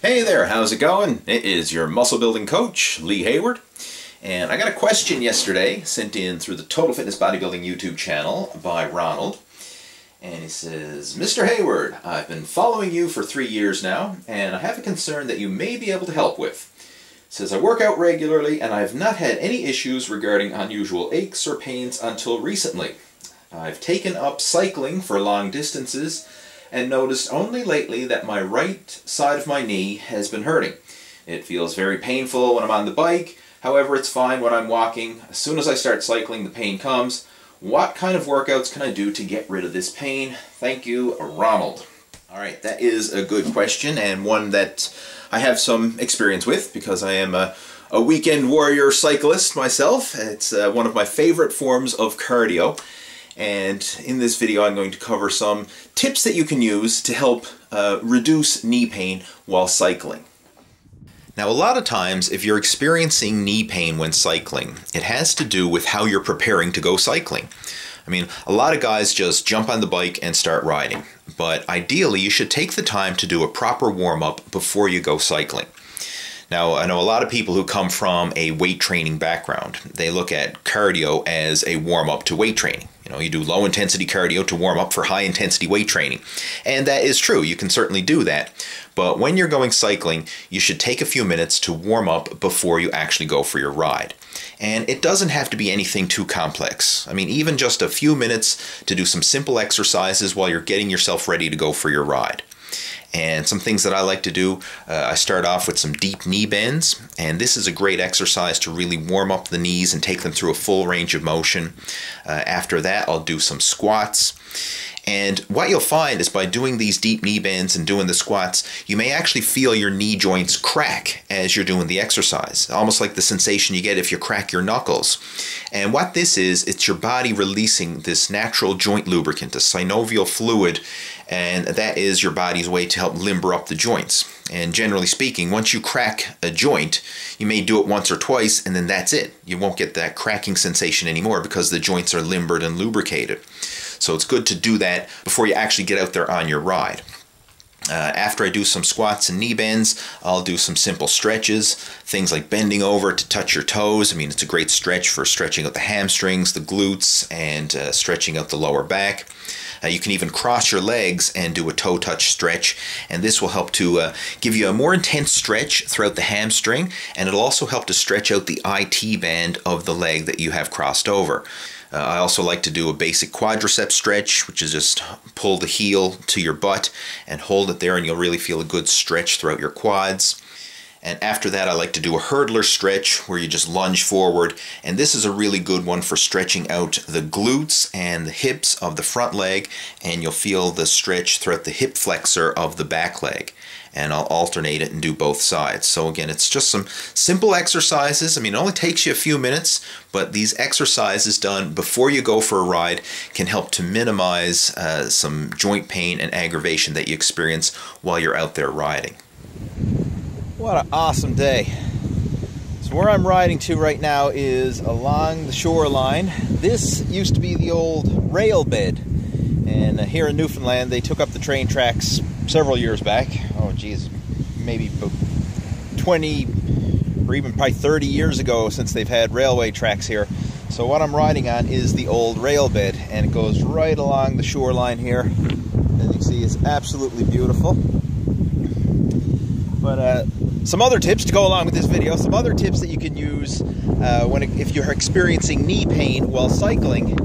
Hey there, how's it going? It is your muscle building coach, Lee Hayward. And I got a question yesterday sent in through the Total Fitness Bodybuilding YouTube channel by Ronald. And he says, Mr. Hayward, I've been following you for 3 years now, and I have a concern that you may be able to help with. He says, I work out regularly, and I have not had any issues regarding unusual aches or pains until recently. I've taken up cycling for long distances, and noticed only lately that my right side of my knee has been hurting. It feels very painful when I'm on the bike, however it's fine when I'm walking. As soon as I start cycling, the pain comes. What kind of workouts can I do to get rid of this pain? Thank you, Ronald. Alright, that is a good question, and one that I have some experience with because I am a weekend warrior cyclist myself. It's one of my favorite forms of cardio. And in this video I'm going to cover some tips that you can use to help reduce knee pain while cycling. Now, a lot of times if you're experiencing knee pain when cycling, it has to do with how you're preparing to go cycling. I mean, a lot of guys just jump on the bike and start riding, but ideally you should take the time to do a proper warm-up before you go cycling. Now, I know a lot of people who come from a weight training background. They look at cardio as a warm-up to weight training. You know, you do low-intensity cardio to warm up for high-intensity weight training. And that is true. You can certainly do that. But when you're going cycling, you should take a few minutes to warm up before you actually go for your ride. And it doesn't have to be anything too complex. I mean, even just a few minutes to do some simple exercises while you're getting yourself ready to go for your ride. And some things that I like to do, I start off with some deep knee bends, and this is a great exercise to really warm up the knees and take them through a full range of motion. After that, I'll do some squats. And what you'll find is by doing these deep knee bends and doing the squats, you may actually feel your knee joints crack as you're doing the exercise, almost like the sensation you get if you crack your knuckles. And what this is, it's your body releasing this natural joint lubricant, a synovial fluid, and that is your body's way to help limber up the joints. And generally speaking, once you crack a joint, you may do it once or twice and then that's it. You won't get that cracking sensation anymore because the joints are limbered and lubricated. So it's good to do that before you actually get out there on your ride. After I do some squats and knee bends, I'll do some simple stretches, things like bending over to touch your toes. I mean, it's a great stretch for stretching out the hamstrings, the glutes, and stretching out the lower back. You can even cross your legs and do a toe touch stretch, and this will help to give you a more intense stretch throughout the hamstring, and it'll also help to stretch out the IT band of the leg that you have crossed over. I also like to do a basic quadricep stretch, which is just pull the heel to your butt and hold it there, and you'll really feel a good stretch throughout your quads. And after that, I like to do a hurdler stretch where you just lunge forward, and this is a really good one for stretching out the glutes and the hips of the front leg, and you'll feel the stretch throughout the hip flexor of the back leg. And I'll alternate it and do both sides. So again, it's just some simple exercises. I mean, it only takes you a few minutes, but these exercises done before you go for a ride can help to minimize some joint pain and aggravation that you experience while you're out there riding. What an awesome day. So where I'm riding to right now is along the shoreline. This used to be the old rail bed. And here in Newfoundland, they took up the train tracks several years back. Oh geez, maybe 20 or even probably 30 years ago since they've had railway tracks here. So what I'm riding on is the old rail bed, and it goes right along the shoreline here. And you can see it's absolutely beautiful. But some other tips to go along with this video, some other tips that you can use if you're experiencing knee pain while cycling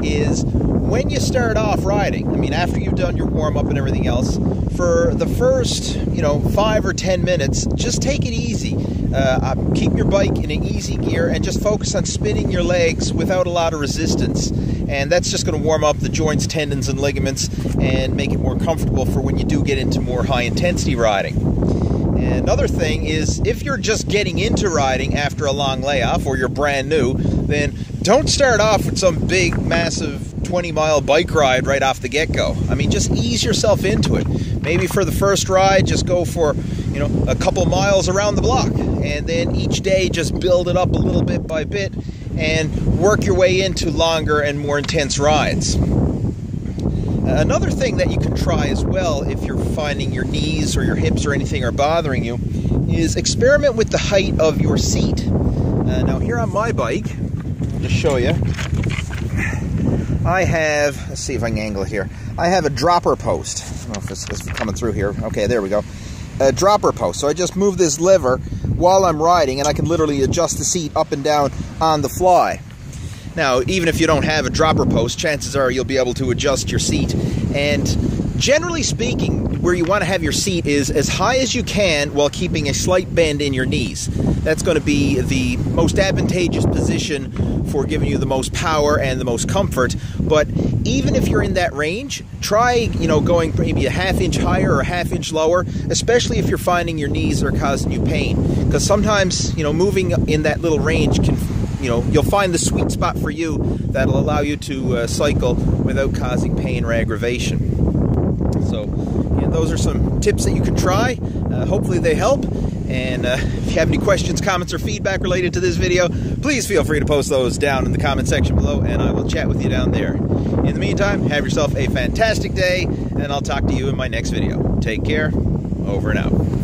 is when you start off riding, I mean after you've done your warm-up and everything else, for the first 5 or 10 minutes, just take it easy. Keep your bike in an easy gear and just focus on spinning your legs without a lot of resistance. And that's just going to warm up the joints, tendons, and ligaments and make it more comfortable for when you do get into more high-intensity riding. And another thing is, if you're just getting into riding after a long layoff or you're brand new, then don't start off with some big, massive 20-mile bike ride right off the get-go. I mean, just ease yourself into it. Maybe for the first ride, just go for, a couple miles around the block. And then each day, just build it up a little bit by bit and work your way into longer and more intense rides. Another thing that you can try as well, if you're finding your knees or your hips or anything are bothering you, is experiment with the height of your seat. Now here on my bike, I'll just show you, I have, let's see if I can angle it here, I have a dropper post. I don't know if it's coming through here. Okay, there we go. A dropper post. So I just move this lever while I'm riding, and I can literally adjust the seat up and down on the fly. Now, even if you don't have a dropper post, chances are you'll be able to adjust your seat. And generally speaking, where you want to have your seat is as high as you can while keeping a slight bend in your knees. That's going to be the most advantageous position for giving you the most power and the most comfort. But even if you're in that range, try, going maybe a half-inch higher or a half-inch lower, especially if you're finding your knees are causing you pain. Because sometimes, moving in that little range can, you'll find the sweet spot for you that'll allow you to cycle without causing pain or aggravation. So, those are some tips that you can try. Hopefully they help. And if you have any questions, comments, or feedback related to this video, please feel free to post those down in the comment section below, and I will chat with you down there. In the meantime, have yourself a fantastic day, and I'll talk to you in my next video. Take care. Over and out.